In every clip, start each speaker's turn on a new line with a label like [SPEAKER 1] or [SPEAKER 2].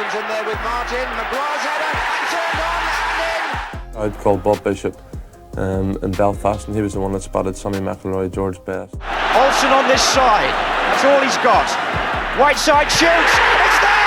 [SPEAKER 1] Martin's in there with Martin. Maguire's header, and turned on and in.
[SPEAKER 2] I'd called Bob Bishop in Belfast, and he was the one that spotted Sammy McIlroy, George Best.
[SPEAKER 3] Olsen on this side, that's all he's got. Whiteside shoots, it's there!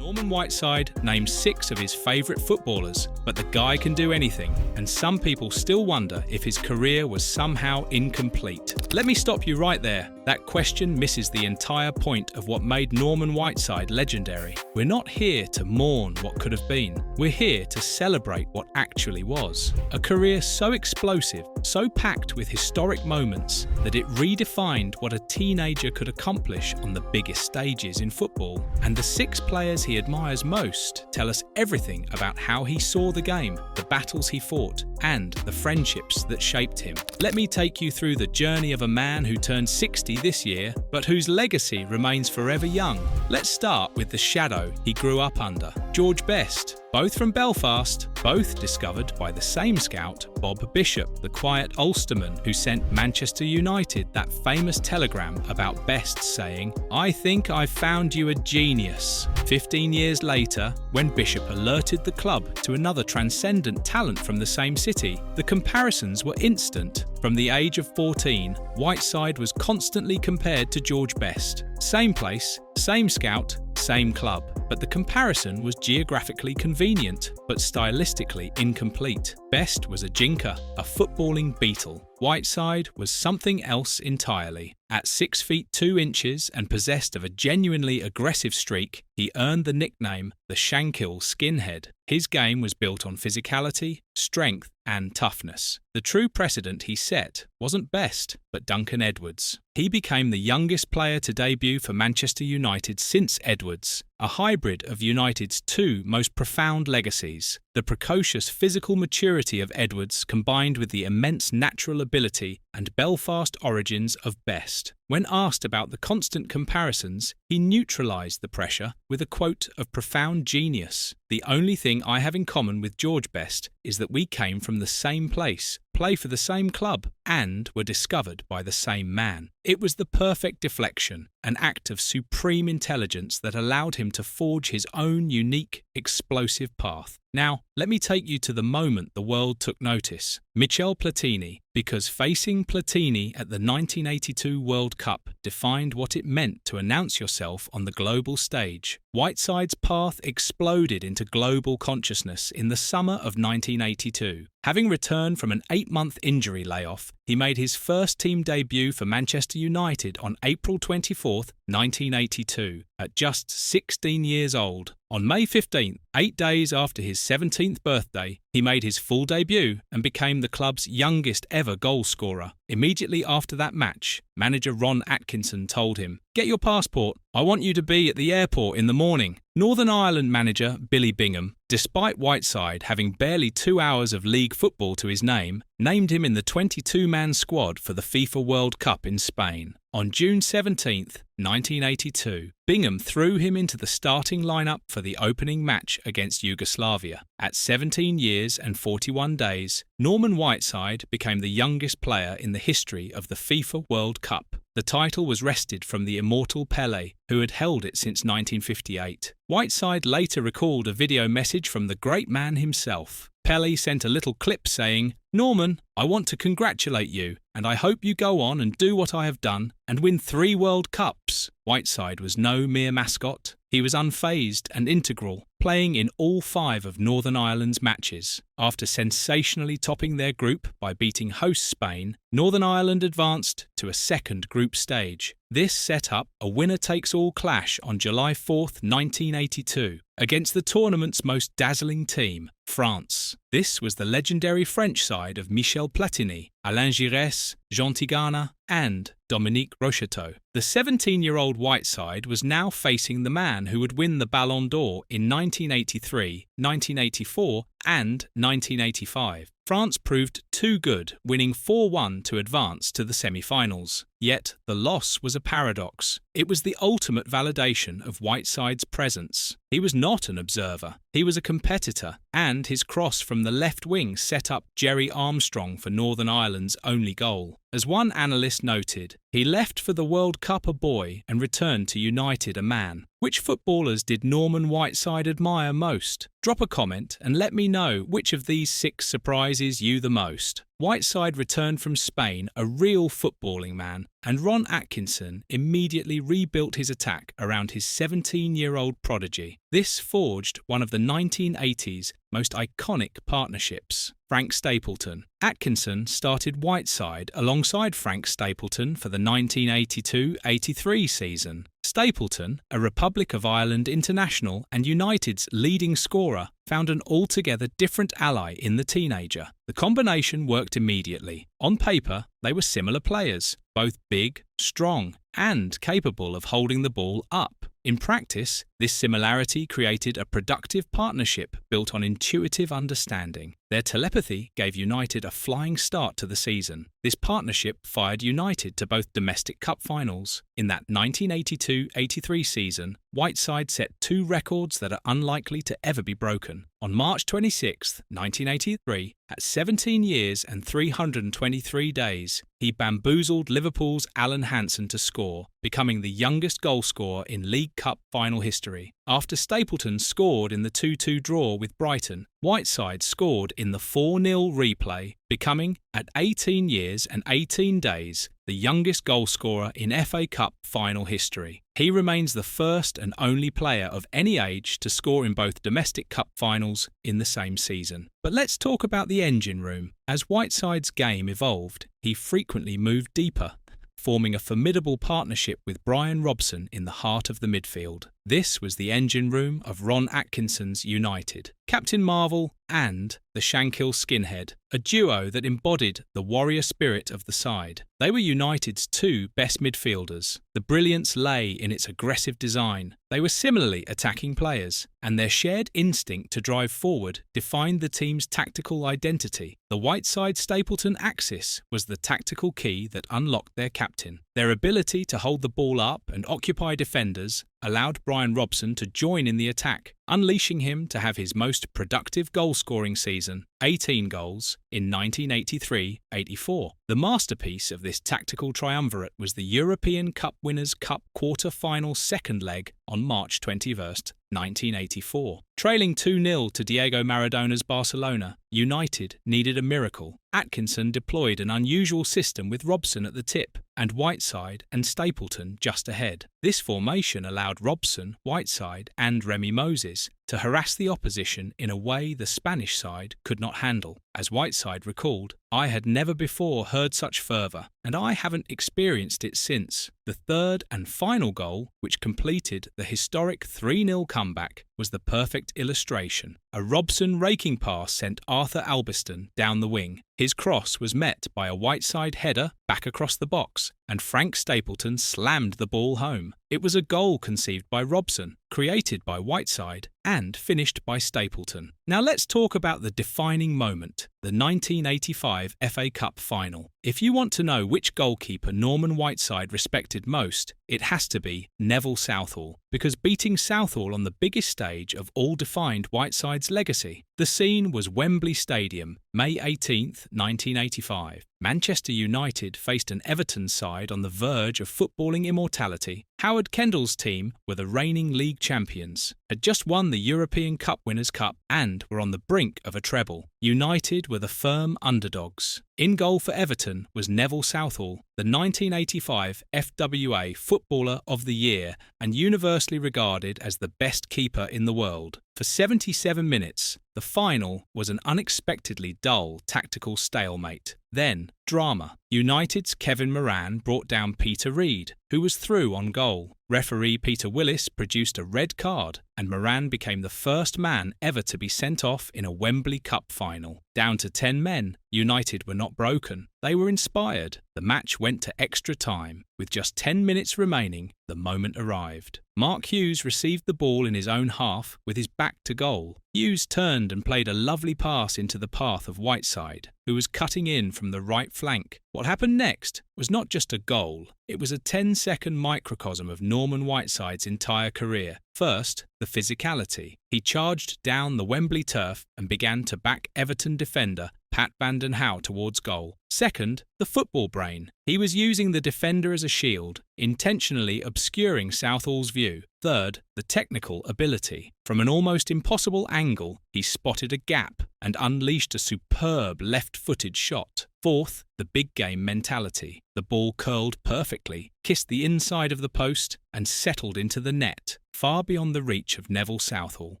[SPEAKER 4] Norman Whiteside named 6 of his favourite footballers, but the guy can do anything, and some people still wonder if his career was somehow incomplete. Let me stop you right there. That question misses the entire point of what made Norman Whiteside legendary. We're not here to mourn what could have been. We're here to celebrate what actually was. A career so explosive, so packed with historic moments, that it redefined what a teenager could accomplish on the biggest stages in football. And the 6 players he admires most tell us everything about how he saw the game, the battles he fought, and the friendships that shaped him. Let me take you through the journey of a man who turned 60 this year, but whose legacy remains forever young. Let's start with the shadow he grew up under. George Best. Both from Belfast, both discovered by the same scout, Bob Bishop, the quiet Ulsterman who sent Manchester United that famous telegram about Best saying, "I think I've found you a genius." 15 years later, when Bishop alerted the club to another transcendent talent from the same city, the comparisons were instant. From the age of 14, Whiteside was constantly compared to George Best. Same place, same scout, same club. But the comparison was geographically convenient, but stylistically incomplete. Best was a jinker, a footballing beetle. Whiteside was something else entirely. At 6 feet 2 inches and possessed of a genuinely aggressive streak, he earned the nickname the Shankill Skinhead. His game was built on physicality, strength, and toughness. The true precedent he set wasn't Best, but Duncan Edwards. He became the youngest player to debut for Manchester United since Edwards, a hybrid of United's 2 most profound legacies. The precocious physical maturity of Edwards combined with the immense natural ability and Belfast origins of Best. When asked about the constant comparisons, he neutralised the pressure with a quote of profound genius. "The only thing I have in common with George Best is that we came from the same place, play for the same club, and were discovered by the same man." It was the perfect deflection, an act of supreme intelligence that allowed him to forge his own unique, explosive path. Now, let me take you to the moment the world took notice. Michel Platini, because facing Platini at the 1982 World Cup defined what it meant to announce yourself on the global stage. Whiteside's path exploded into global consciousness in the summer of 1982. Having returned from an 8-month injury layoff, he made his first team debut for Manchester United on April 24, 1982, at just 16 years old. On May 15th, 8 days after his 17th birthday, he made his full debut and became the club's youngest ever goal scorer. Immediately after that match, manager Ron Atkinson told him, "Get your passport. I want you to be at the airport in the morning." Northern Ireland manager Billy Bingham, despite Whiteside having barely 2 hours of league football to his name, named him in the 22-man squad for the FIFA World Cup in Spain. On June 17th, 1982, Bingham threw him into the starting lineup for the opening match against Yugoslavia. At 17 years and 41 days, Norman Whiteside became the youngest player in the history of the FIFA World Cup. The title was wrested from the immortal Pelé, who had held it since 1958. Whiteside later recalled a video message from the great man himself. Pelé sent a little clip saying, "Norman, I want to congratulate you, and I hope you go on and do what I have done and win 3 World Cups." Whiteside was no mere mascot. He was unfazed and integral, playing in all 5 of Northern Ireland's matches. After sensationally topping their group by beating host Spain, Northern Ireland advanced to a second group stage. This set up a winner-takes-all clash on July 4th, 1982, against the tournament's most dazzling team, France. This was the legendary French side of Michel Platini, Alain Giresse, Jean Tigana, and Dominique Rocheteau. The 17-year-old Whiteside was now facing the man who would win the Ballon d'Or in 1983, 1984, and 1985. France proved too good, winning 4-1 to advance to the semi-finals. Yet the loss was a paradox. It was the ultimate validation of Whiteside's presence. He was not an observer. He was a competitor, and his cross from the left wing set up Jerry Armstrong for Northern Ireland's only goal. As one analyst noted, he left for the World Cup a boy and returned to United a man. Which footballers did Norman Whiteside admire most? Drop a comment and let me know which of these 6 surprises you the most. Whiteside returned from Spain a real footballing man, and Ron Atkinson immediately rebuilt his attack around his 17-year-old prodigy. This forged one of the 1980s most iconic partnerships. Frank Stapleton. Atkinson started Whiteside alongside Frank Stapleton for the 1982-83 season. Stapleton, a Republic of Ireland international and United's leading scorer, found an altogether different ally in the teenager. The combination worked immediately. On paper, they were similar players, both big, strong, and capable of holding the ball up. In practice, this similarity created a productive partnership built on intuitive understanding. Their telepathy gave United a flying start to the season. This partnership fired United to both domestic cup finals. In that 1982-83 season, Whiteside set 2 records that are unlikely to ever be broken. On March 26, 1983, at 17 years and 323 days, he bamboozled Liverpool's Alan Hansen to score, becoming the youngest goalscorer in League Cup final history. After Stapleton scored in the 2-2 draw with Brighton, Whiteside scored in the 4-0 replay, becoming, at 18 years and 18 days, the youngest goalscorer in FA Cup final history. He remains the first and only player of any age to score in both domestic cup finals in the same season. But let's talk about the engine room. As Whiteside's game evolved, he frequently moved deeper, forming a formidable partnership with Brian Robson in the heart of the midfield. This was the engine room of Ron Atkinson's United. Captain Marvel and the Shankill Skinhead, a duo that embodied the warrior spirit of the side. They were United's 2 best midfielders. The brilliance lay in its aggressive design. They were similarly attacking players, and their shared instinct to drive forward defined the team's tactical identity. The Whiteside-Stapleton axis was the tactical key that unlocked their captain. Their ability to hold the ball up and occupy defenders allowed Brian Robson to join in the attack, unleashing him to have his most productive goal-scoring season, 18 goals, in 1983-84. The masterpiece of this tactical triumvirate was the European Cup Winners' Cup quarter-final second leg on March 21st, 1984. Trailing 2-0 to Diego Maradona's Barcelona, United needed a miracle. Atkinson deployed an unusual system with Robson at the tip and Whiteside and Stapleton just ahead. This formation allowed Robson, Whiteside and Remy Moses to harass the opposition in a way the Spanish side could not handle. As Whiteside recalled, "I had never before heard such fervour, and I haven't experienced it since." The third and final goal, which completed the historic 3-0 comeback, was the perfect illustration. A Robson raking pass sent Arthur Albiston down the wing. His cross was met by a Whiteside header back across the box, and Frank Stapleton slammed the ball home. It was a goal conceived by Robson, created by Whiteside, and finished by Stapleton. Now let's talk about the defining moment, the 1985 FA Cup final. If you want to know which goalkeeper Norman Whiteside respected most, it has to be Neville Southall, because beating Southall on the biggest stage of all defined Whiteside's legacy. The scene was Wembley Stadium, May 18th, 1985. Manchester United faced an Everton side on the verge of footballing immortality. Howard Kendall's team were the reigning league champions, had just won the European Cup Winners' Cup and were on the brink of a treble. United were the firm underdogs. In goal for Everton was Neville Southall, the 1985 FWA Footballer of the Year and universally regarded as the best keeper in the world. For 77 minutes, the final was an unexpectedly dull tactical stalemate. Then, drama. United's Kevin Moran brought down Peter Reid, who was through on goal. Referee Peter Willis produced a red card, and Moran became the first man ever to be sent off in a Wembley Cup final. Down to 10 men, United were not broken. They were inspired. The match went to extra time. With just 10 minutes remaining, the moment arrived. Mark Hughes received the ball in his own half with his back to goal. Hughes turned and played a lovely pass into the path of Whiteside, who was cutting in from the right flank. What happened next was not just a goal, it was a 10-second microcosm of Norman Whiteside's entire career. First, the physicality. He charged down the Wembley turf and began to back Everton defender Pat Bandon Howe towards goal. Second, the football brain. He was using the defender as a shield, intentionally obscuring Southall's view. Third, the technical ability. From an almost impossible angle, he spotted a gap and unleashed a superb left-footed shot. Fourth, the big game mentality. The ball curled perfectly, kissed the inside of the post, and settled into the net, far beyond the reach of Neville Southall.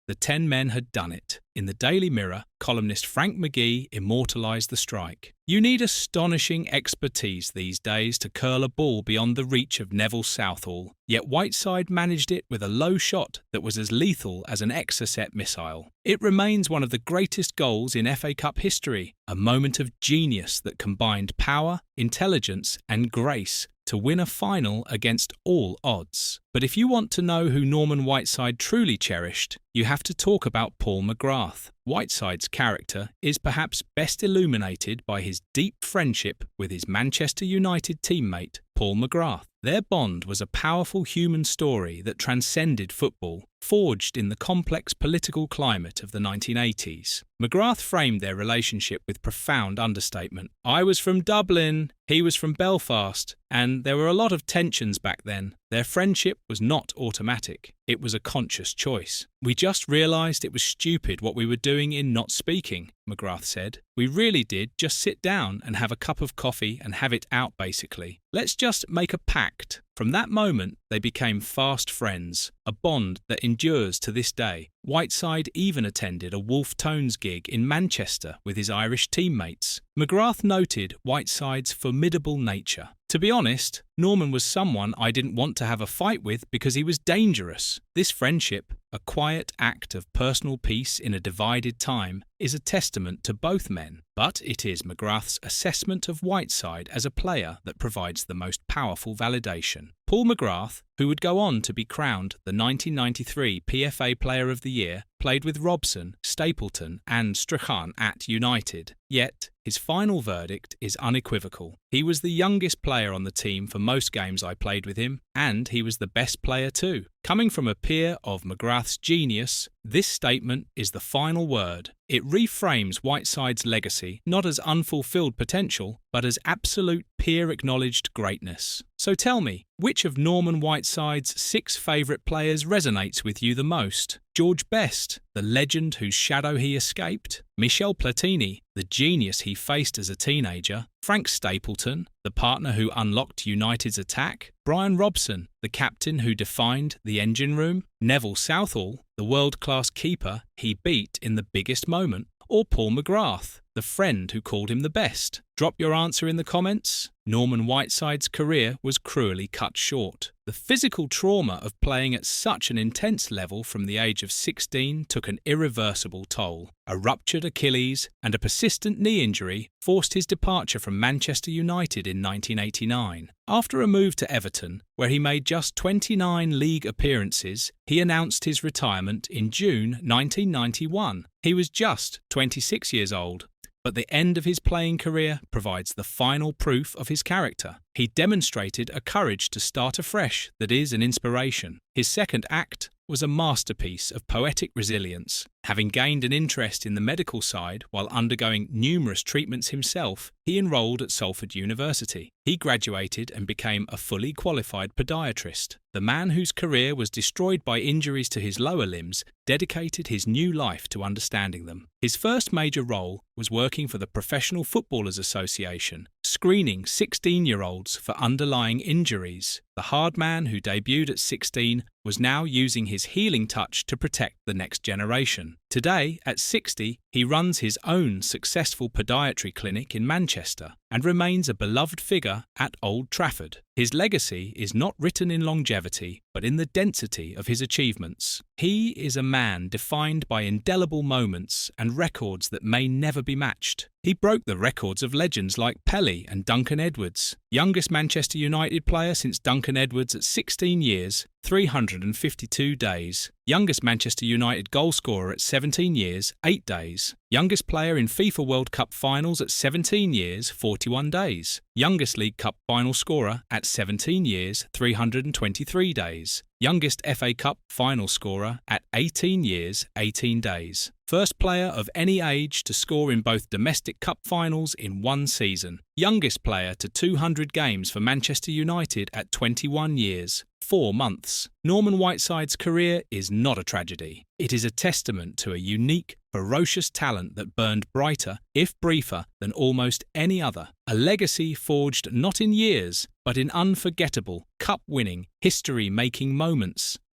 [SPEAKER 4] The 10 men had done it. In the Daily Mirror, columnist Frank McGee immortalised the strike. You need astonishing expertise these days to curl a ball beyond the reach of Neville Southall, yet Whiteside managed it with a low shot that was as lethal as an Exocet missile. It remains one of the greatest goals in FA Cup history, a moment of genius that combined power, intelligence and grace to win a final against all odds. But if you want to know who Norman Whiteside truly cherished, you have to talk about Paul McGrath. Whiteside's character is perhaps best illuminated by his deep friendship with his Manchester United teammate, Paul McGrath. Their bond was a powerful human story that transcended football, forged in the complex political climate of the 1980s. McGrath framed their relationship with profound understatement. I was from Dublin, he was from Belfast, and there were a lot of tensions back then. Their friendship was not automatic. It was a conscious choice. We just realised it was stupid what we were doing in not speaking, McGrath said. We really did just sit down and have a cup of coffee and have it out basically. Let's just make a pact. From that moment, they became fast friends, a bond that endures to this day. Whiteside even attended a Wolf Tones gig in Manchester with his Irish teammates. McGrath noted Whiteside's formidable nature. To be honest, Norman was someone I didn't want to have a fight with because he was dangerous. This friendship, a quiet act of personal peace in a divided time, is a testament to both men. But it is McGrath's assessment of Whiteside as a player that provides the most powerful validation. Paul McGrath, who would go on to be crowned the 1993 PFA Player of the Year, played with Robson, Stapleton and Strachan at United. Yet, his final verdict is unequivocal. He was the youngest player on the team for most games I played with him, and he was the best player too. Coming from a peer of McGrath's genius, this statement is the final word. It reframes Whiteside's legacy not as unfulfilled potential, but as absolute peer-acknowledged greatness. So tell me, which of Norman Whiteside's 6 favourite players resonates with you the most? George Best, the legend whose shadow he escaped? Michel Platini, the genius he faced as a teenager? Frank Stapleton, the partner who unlocked United's attack? Brian Robson, the captain who defined the engine room? Neville Southall, the world-class keeper he beat in the biggest moment? Or Paul McGrath, the friend who called him the best? Drop your answer in the comments. Norman Whiteside's career was cruelly cut short. The physical trauma of playing at such an intense level from the age of 16 took an irreversible toll. A ruptured Achilles and a persistent knee injury forced his departure from Manchester United in 1989. After a move to Everton, where he made just 29 league appearances, he announced his retirement in June 1991. He was just 26 years old. But the end of his playing career provides the final proof of his character. He demonstrated a courage to start afresh that is an inspiration. His second act was a masterpiece of poetic resilience. Having gained an interest in the medical side while undergoing numerous treatments himself, he enrolled at Salford University. He graduated and became a fully qualified podiatrist. The man whose career was destroyed by injuries to his lower limbs dedicated his new life to understanding them. His first major role was working for the Professional Footballers Association, screening 16-year-olds for underlying injuries. The hard man who debuted at 16 was now using his healing touch to protect the next generation. Today, at 60, he runs his own successful podiatry clinic in Manchester and remains a beloved figure at Old Trafford. His legacy is not written in longevity, but in the density of his achievements. He is a man defined by indelible moments and records that may never be matched. He broke the records of legends like Pele and Duncan Edwards. Youngest Manchester United player since Duncan Edwards at 16 years, 352 days. Youngest Manchester United goalscorer at 17 years, 8 days. Youngest player in FIFA World Cup finals at 17 years, 41 days. Youngest League Cup final scorer at 17 years, 323 days. Youngest FA Cup final scorer at 18 years, 18 days. First player of any age to score in both domestic cup finals in one season. Youngest player to 200 games for Manchester United at 21 years, 4 months. Norman Whiteside's career is not a tragedy. It is a testament to a unique, ferocious talent that burned brighter, if briefer, than almost any other. A legacy forged not in years, but in unforgettable, cup-winning, history-making moments.